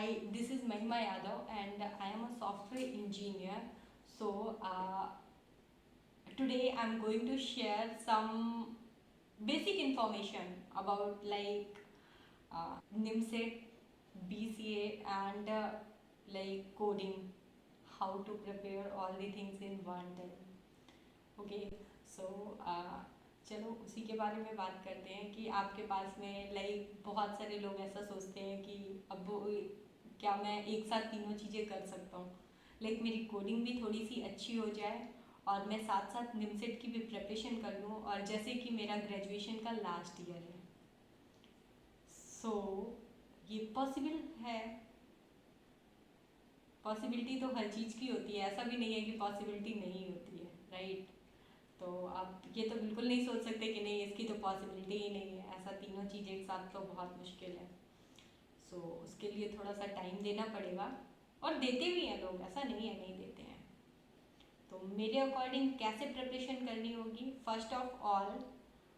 This is Mahima Yadav and I am a software engineer. So today I'm going to share some basic information about NIMSET, BCA and coding, how to prepare all the things in one time. Okay so चलो उसी के बारे में बात करते हैं कि आपके पास में बहुत सारे लोग ऐसा सोचते हैं कि अब क्या मैं एक साथ तीनों चीज़ें कर सकता हूँ, मेरी कोडिंग भी थोड़ी सी अच्छी हो जाए और मैं साथ साथ निमसेट की भी प्रिपरेशन कर लूँ, और जैसे कि मेरा ग्रेजुएशन का लास्ट ईयर है, सो ये पॉसिबल है। पॉसिबिलिटी तो हर चीज़ की होती है, ऐसा भी नहीं है कि पॉसिबिलिटी नहीं होती है, राइट। तो आप ये तो बिल्कुल नहीं सोच सकते कि नहीं इसकी तो पॉसिबिलिटी ही नहीं है, ऐसा तीनों चीज़ एक साथ तो बहुत मुश्किल है। सो उसके लिए थोड़ा सा टाइम देना पड़ेगा, और देते भी हैं लोग, ऐसा नहीं है नहीं देते हैं। तो मेरे अकॉर्डिंग कैसे प्रिपरेशन करनी होगी, फर्स्ट ऑफ ऑल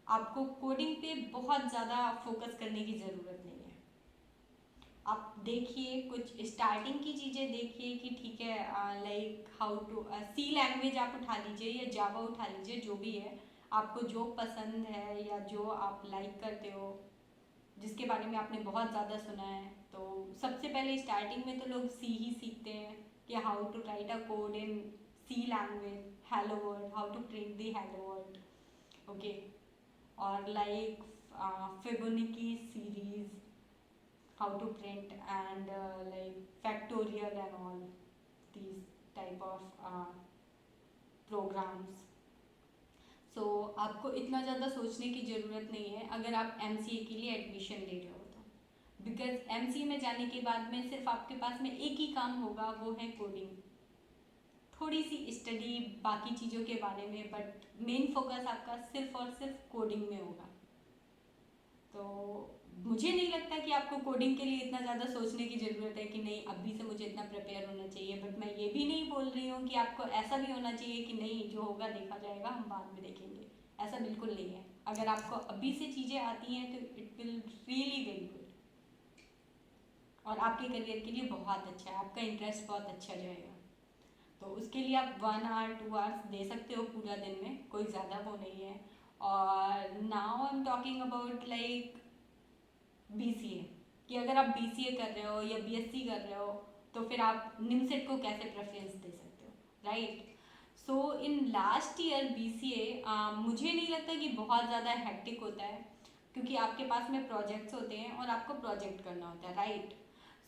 आपको कोडिंग पे बहुत ज़्यादा फोकस करने की ज़रूरत नहीं है। आप देखिए कुछ स्टार्टिंग की चीज़ें देखिए कि ठीक है, हाउ टू सी लैंग्वेज आप उठा लीजिए या जावा उठा लीजिए, जो भी है आपको जो पसंद है या जो आप लाइक करते हो, जिसके बारे में आपने बहुत ज़्यादा सुना है। तो सबसे पहले स्टार्टिंग में तो लोग सी ही सीखते हैं कि how to write a code in C language, hello world, how to print the hello world, okay. और Fibonacci series, how to print and factorial and all these type of programs. So आपको इतना ज़्यादा सोचने की ज़रूरत नहीं है अगर आप MCA के लिए एडमिशन ले रहे हो तो, बिकॉज MCA में जाने के बाद में सिर्फ आपके पास में एक ही काम होगा, वो है कोडिंग। थोड़ी सी स्टडी बाकी चीज़ों के बारे में, बट मेन फोकस आपका सिर्फ और सिर्फ कोडिंग में होगा। तो मुझे नहीं लगता कि आपको कोडिंग के लिए इतना ज़्यादा सोचने की ज़रूरत है कि नहीं अभी से मुझे इतना प्रिपेयर होना चाहिए, बट मैं ये भी नहीं बोल रही हूँ कि आपको ऐसा भी होना चाहिए कि नहीं जो होगा देखा जाएगा, हम बाद में देखेंगे, ऐसा बिल्कुल नहीं है। अगर आपको अभी से चीज़ें आती हैं तो it will really very good, और आपके करियर के लिए बहुत अच्छा है, आपका इंटरेस्ट बहुत अच्छा जाएगा। तो उसके लिए आप 1 आवर 2 आवर्स दे सकते हो पूरा दिन में, कोई ज़्यादा वो नहीं है। और now I am talking about BCA, कि अगर आप BCA कर रहे हो या BSc कर रहे हो तो फिर आप निमसेट को कैसे प्रेफरेंस दे सकते हो, right. So in last year BCA मुझे नहीं लगता कि बहुत ज़्यादा हेक्टिक होता है, क्योंकि आपके पास में प्रोजेक्ट्स होते हैं और आपको प्रोजेक्ट करना होता है, राइट।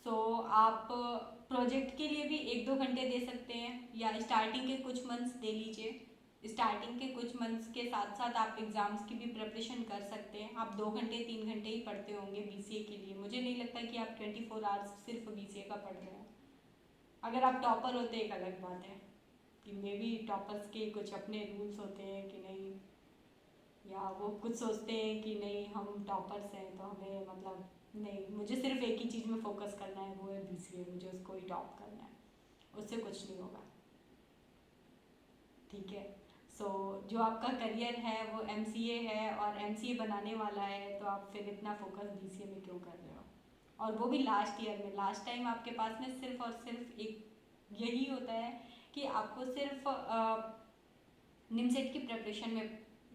सो आप प्रोजेक्ट के लिए भी 1-2 घंटे दे सकते हैं, या स्टार्टिंग के कुछ मंथ्स दे लीजिए। स्टार्टिंग के कुछ मंथ्स के साथ साथ आप एग्ज़ाम्स की भी प्रिपरेशन कर सकते हैं। आप 2 घंटे 3 घंटे ही पढ़ते होंगे BCA के लिए, मुझे नहीं लगता कि आप 24 आवर्स सिर्फ BCA का पढ़ रहे हैं। अगर आप टॉपर होते एक अलग बात है, कि मे बी टॉपर्स के कुछ अपने रूल्स होते हैं कि नहीं, या वो कुछ सोचते हैं कि नहीं हम टॉपर्स हैं तो हमें मतलब नहीं, मुझे सिर्फ एक ही चीज़ में फोकस करना है, वो है BCA, मुझे उसको ही टॉप करना है, उससे कुछ नहीं होगा, ठीक है। सो जो आपका करियर है वो MCA है और MCA बनाने वाला है, तो आप फिर इतना फोकस BCA में क्यों कर रहे हो, और वो भी लास्ट ईयर में। लास्ट टाइम आपके पास में सिर्फ और सिर्फ एक यही होता है कि आपको सिर्फ निमसेट की प्रिपरेशन में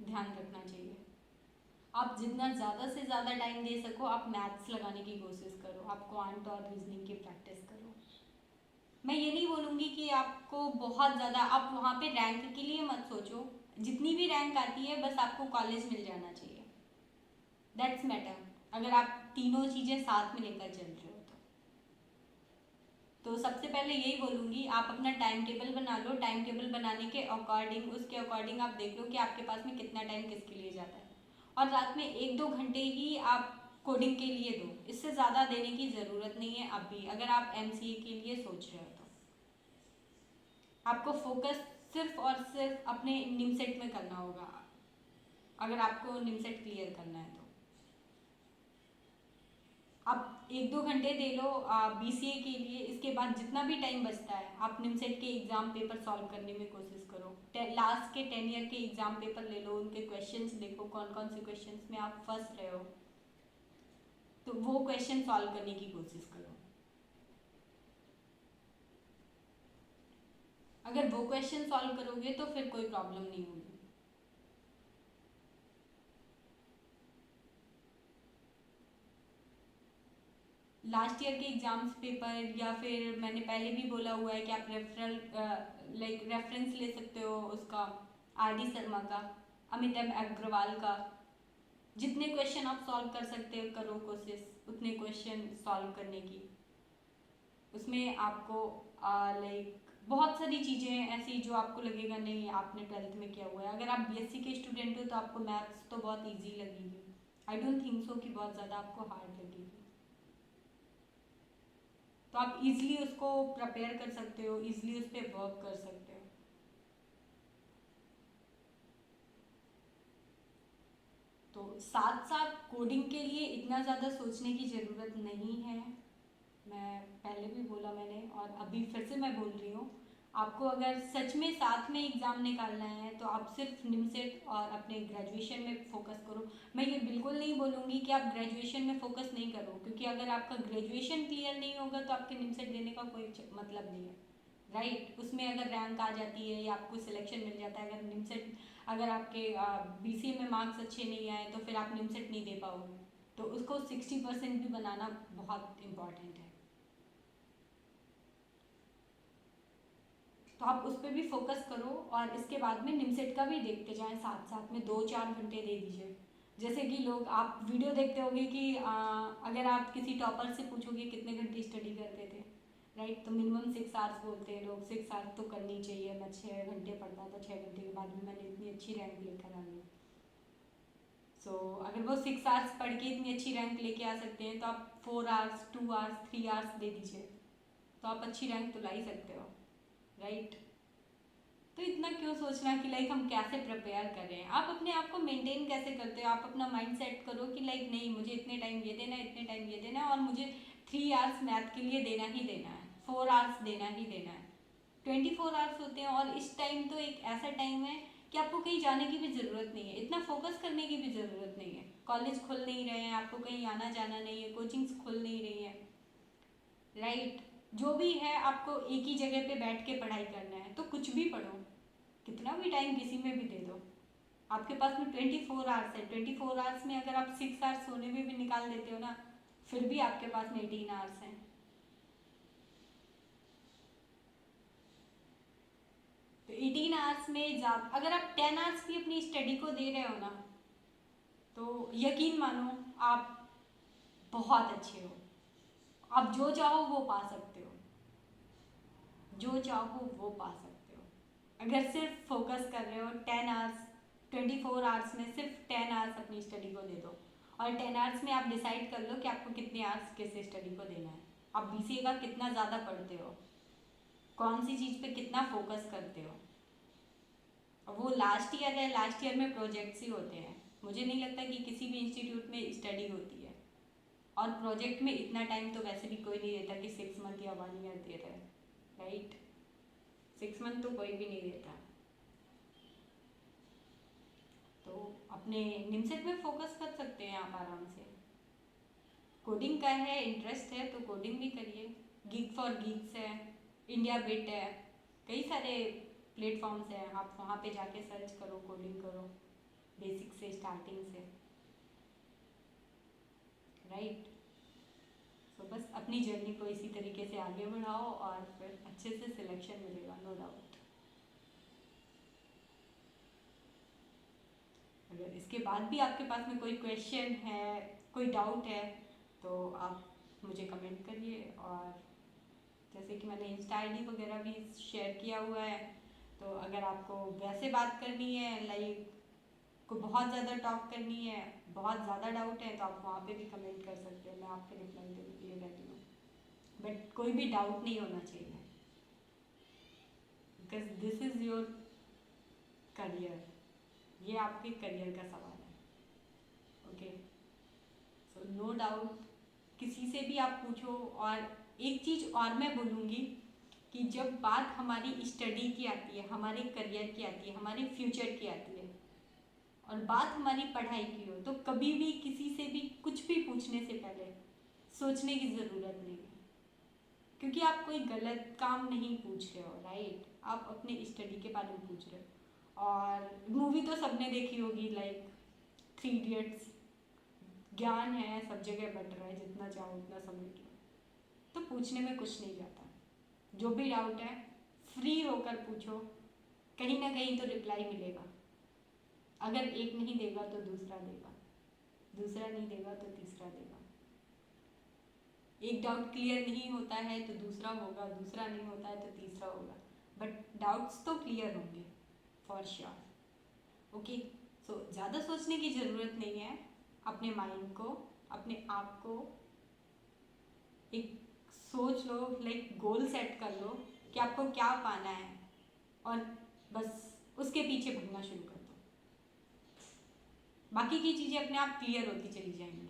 ध्यान रखना चाहिए। आप जितना ज़्यादा से ज़्यादा टाइम दे सको आप मैथ्स लगाने की कोशिश करो, आप क्वांट और रीजनिंग की प्रैक्टिस करो। मैं ये नहीं बोलूँगी कि आपको बहुत ज़्यादा आप वहाँ पे रैंक के लिए मत सोचो, जितनी भी रैंक आती है बस आपको कॉलेज मिल जाना चाहिए, दैट्स मैटर। अगर आप तीनों चीज़ें साथ में लेकर चल रहे हो तो सबसे पहले यही बोलूँगी, आप अपना टाइम टेबल बना लो। टाइम टेबल बनाने के अकॉर्डिंग, उसके अकॉर्डिंग आप देख लो कि आपके पास में कितना टाइम किसके लिए जाता है, और रात में 1-2 घंटे ही आप कोडिंग के लिए दो, इससे ज़्यादा देने की ज़रूरत नहीं है अभी, अगर आप MCA के लिए सोच रहे हो तो। आपको फोकस सिर्फ और सिर्फ अपने निमसेट में करना होगा, अगर आपको निमसेट क्लियर करना है तो। आप 1-2 घंटे दे लो BCA के लिए, इसके बाद जितना भी टाइम बचता है आप निमसेट के एग्ज़ाम पेपर सॉल्व करने में कोशिश करो। लास्ट के 10 ईयर के एग्ज़ाम पेपर ले लो, उनके क्वेश्चंस देखो कौन कौन से क्वेश्चंस में आप फंस रहे हो, तो वो क्वेश्चन सॉल्व करने की कोशिश करो। अगर वो क्वेश्चन सॉल्व करोगे तो फिर कोई प्रॉब्लम नहीं होगी। लास्ट ईयर के एग्जाम्स पेपर, या फिर मैंने पहले भी बोला हुआ है कि आप रेफरेंस ले सकते हो उसका, आर डी शर्मा का, अमिताभ अग्रवाल का। जितने क्वेश्चन आप सॉल्व कर सकते हो करो कोशिश उतने क्वेश्चन सॉल्व करने की। उसमें आपको बहुत सारी चीज़ें हैं ऐसी जो आपको लगेगा नहीं आपने 12th में किया हुआ है। अगर आप बीएससी के स्टूडेंट हो तो आपको मैथ्स तो बहुत इजी लगेगी। आई डोंट थिंक सो कि बहुत ज़्यादा आपको हार्ड लगेगी। तो आप इजीली उसको प्रिपेयर कर सकते हो, इजीली उस पर वर्क कर सकते हो। तो साथ साथ कोडिंग के लिए इतना ज़्यादा सोचने की ज़रूरत नहीं है। मैं पहले भी बोला मैंने और अभी फिर से मैं बोल रही हूँ, आपको अगर सच में साथ में एग्ज़ाम निकालना है तो आप सिर्फ निमसेट और अपने ग्रेजुएशन में फोकस करो। मैं ये बिल्कुल नहीं बोलूँगी कि आप ग्रेजुएशन में फोकस नहीं करो, क्योंकि अगर आपका ग्रेजुएशन क्लियर नहीं होगा तो आपके निमसेट देने का कोई मतलब नहीं है, राइट। उसमें अगर रैंक आ जाती है या आपको सिलेक्शन मिल जाता है, अगर निमसेट अगर आपके बीसीए में मार्क्स अच्छे नहीं आए तो फिर आप निमसेट नहीं दे पाओगे। तो उसको 60% भी बनाना बहुत इम्पॉर्टेंट है। तो आप उस पर भी फोकस करो और इसके बाद में निमसेट का भी देखते जाएं, साथ साथ में 2-4 घंटे दे दीजिए। जैसे कि लोग आप वीडियो देखते होंगे कि अगर आप किसी टॉपर से पूछोगे कितने घंटे स्टडी करते थे, राइट, तो मिनिमम 6 आवर्स बोलते हैं लोग। 6 आवर्स तो करनी चाहिए। मैं 6 घंटे पढ़ता था, 6 घंटे के बाद भी मैंने इतनी अच्छी रैंक लेकर आ गई। सो अगर वो 6 आवर्स पढ़ के इतनी अच्छी रैंक लेके आ सकते हैं तो आप 4 आवर्स, 2 आवर्स, 3 आवर्स दे दीजिए, तो आप अच्छी रैंक तो ला ही सकते हो, राइट। तो इतना क्यों सोचना कि लाइक हम कैसे प्रिपेयर कर रहे हैं। आप अपने आप को मेंटेन कैसे करते हो। आप अपना माइंड सेट करो कि लाइक नहीं, मुझे इतने टाइम ये देना है, इतने टाइम ये देना है, और मुझे 3 आवर्स मैथ के लिए देना ही देना है, 4 आवर्स देना ही देना है। 24 आवर्स होते हैं और इस टाइम तो एक ऐसा टाइम है कि आपको कहीं जाने की भी ज़रूरत नहीं है, इतना फोकस करने की भी ज़रूरत नहीं है। कॉलेज खुल नहीं रहे हैं, आपको कहीं आना जाना नहीं है, कोचिंग्स खुल नहीं रही है, राइट। जो भी है आपको एक ही जगह पे बैठ के पढ़ाई करना है, तो कुछ भी पढ़ो, कितना भी टाइम किसी में भी दे दो। आपके पास में 24 आवर्स है, 24 आवर्स में अगर आप 6 आवर्स सोने में भी निकाल देते हो ना, फिर भी आपके पास में 18 आवर्स हैं। तो 18 आवर्स में अगर आप 10 आवर्स भी अपनी स्टडी को दे रहे हो ना, तो यकीन मानो आप बहुत अच्छे हो। आप जो चाहो वो पा सकते हो, जो चाहो वो पा सकते हो। अगर सिर्फ फोकस कर रहे हो 10 आवर्स, 24 आवर्स में सिर्फ 10 आवर्स अपनी स्टडी को दे दो, और 10 आवर्स में आप डिसाइड कर लो कि आपको कितने आवर्स किस स्टडी को देना है। आप बीसीए का कितना ज़्यादा पढ़ते हो, कौन सी चीज़ पे कितना फोकस करते हो। और वो लास्ट ईयर है, लास्ट ईयर में प्रोजेक्ट्स ही होते हैं। मुझे नहीं लगता कि किसी भी इंस्टीट्यूट में स्टडी होती है, और प्रोजेक्ट में इतना टाइम तो वैसे भी कोई नहीं देता कि 6 मंथ या 1 ईयर दे रहे हैं, राइट। 6 मंथ तो कोई भी नहीं देता। तो अपने निमसेट में फोकस कर सकते हैं आप आराम से। कोडिंग का है, इंटरेस्ट है तो कोडिंग भी करिए। गीक फॉर गीक्स है, इंडिया बिट है, कई सारे प्लेटफॉर्म्स हैं, आप वहाँ पे जाके सर्च करो, कोडिंग करो बेसिक से, स्टार्टिंग से, राइट। तो बस अपनी जर्नी को इसी तरीके से आगे बढ़ाओ और फिर अच्छे से सिलेक्शन मिलेगा, नो डाउट। अगर इसके बाद भी आपके पास में कोई क्वेश्चन है, कोई डाउट है, तो आप मुझे कमेंट करिए। और जैसे कि मैंने इंस्टा आईडी वगैरह भी शेयर किया हुआ है, तो अगर आपको वैसे बात करनी है, लाइक को बहुत ज़्यादा टॉक करनी है, बहुत ज़्यादा डाउट है, तो आप वहाँ पे भी कमेंट कर सकते हो, मैं आपके रिप्लाई देने के लिए रेडी हूँ। बट कोई भी डाउट नहीं होना चाहिए, because this is your career, ये आपके करियर का सवाल है, ओके। सो नो डाउट, किसी से भी आप पूछो। और एक चीज़ और मैं बोलूँगी कि जब बात हमारी स्टडी की आती है, हमारे करियर की आती है, हमारे फ्यूचर की आती है, और बात हमारी पढ़ाई की हो, तो कभी भी किसी से भी कुछ भी पूछने से पहले सोचने की ज़रूरत नहीं है, क्योंकि आप कोई गलत काम नहीं पूछ रहे हो, राइट। आप अपने स्टडी के बारे में पूछ रहे हो। और मूवी तो सबने देखी होगी, लाइक 3 इडियट्स। ज्ञान है, सब जगह बट रहा है, जितना चाहो उतना समेट लो। तो पूछने में कुछ नहीं जाता, जो भी डाउट है फ्री होकर पूछो, कहीं ना कहीं तो रिप्लाई मिलेगा। अगर एक नहीं देगा तो दूसरा देगा, दूसरा नहीं देगा तो तीसरा देगा। एक डाउट क्लियर नहीं होता है तो दूसरा होगा, दूसरा नहीं होता है तो तीसरा होगा, बट डाउट्स तो क्लियर होंगे फॉर श्योर। ओके, सो ज़्यादा सोचने की ज़रूरत नहीं है। अपने माइंड को, अपने आप को एक सोच लो, लाइक गोल सेट कर लो कि आपको क्या पाना है, और बस उसके पीछे भगना शुरू कर दो। बाकी की चीज़ें अपने आप क्लियर होती चली जाएंगी,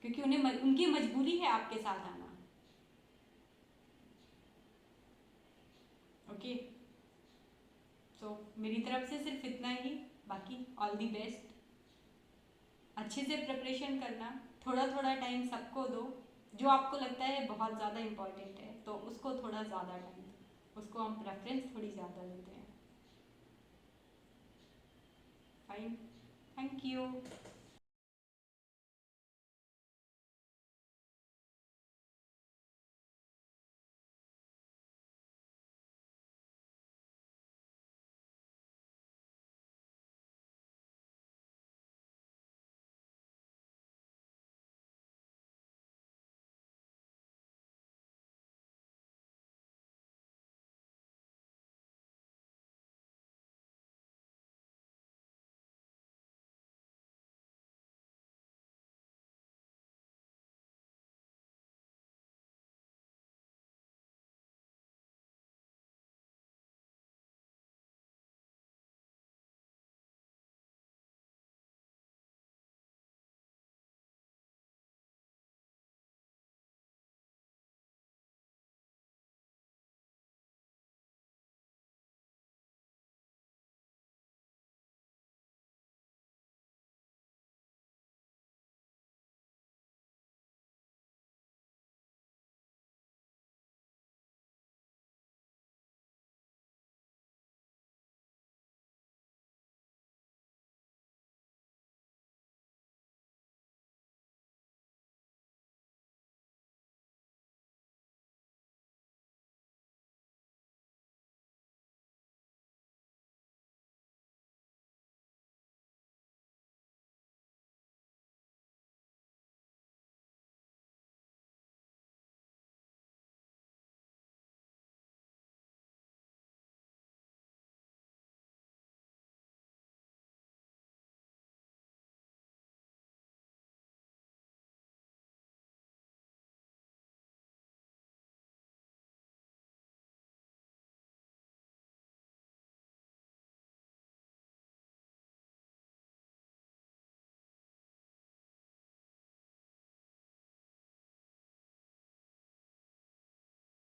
क्योंकि उन्हें उनकी मजबूरी है आपके साथ आना। ओके, तो मेरी तरफ से सिर्फ इतना ही। बाकी ऑल दी बेस्ट, अच्छे से प्रिपरेशन करना, थोड़ा थोड़ा टाइम सबको दो। जो आपको लगता है बहुत ज़्यादा इम्पॉर्टेंट है तो उसको थोड़ा ज़्यादा टाइम दो, उसको हम प्रेफरेंस थोड़ी ज़्यादा देते हैं। Fine, thank you.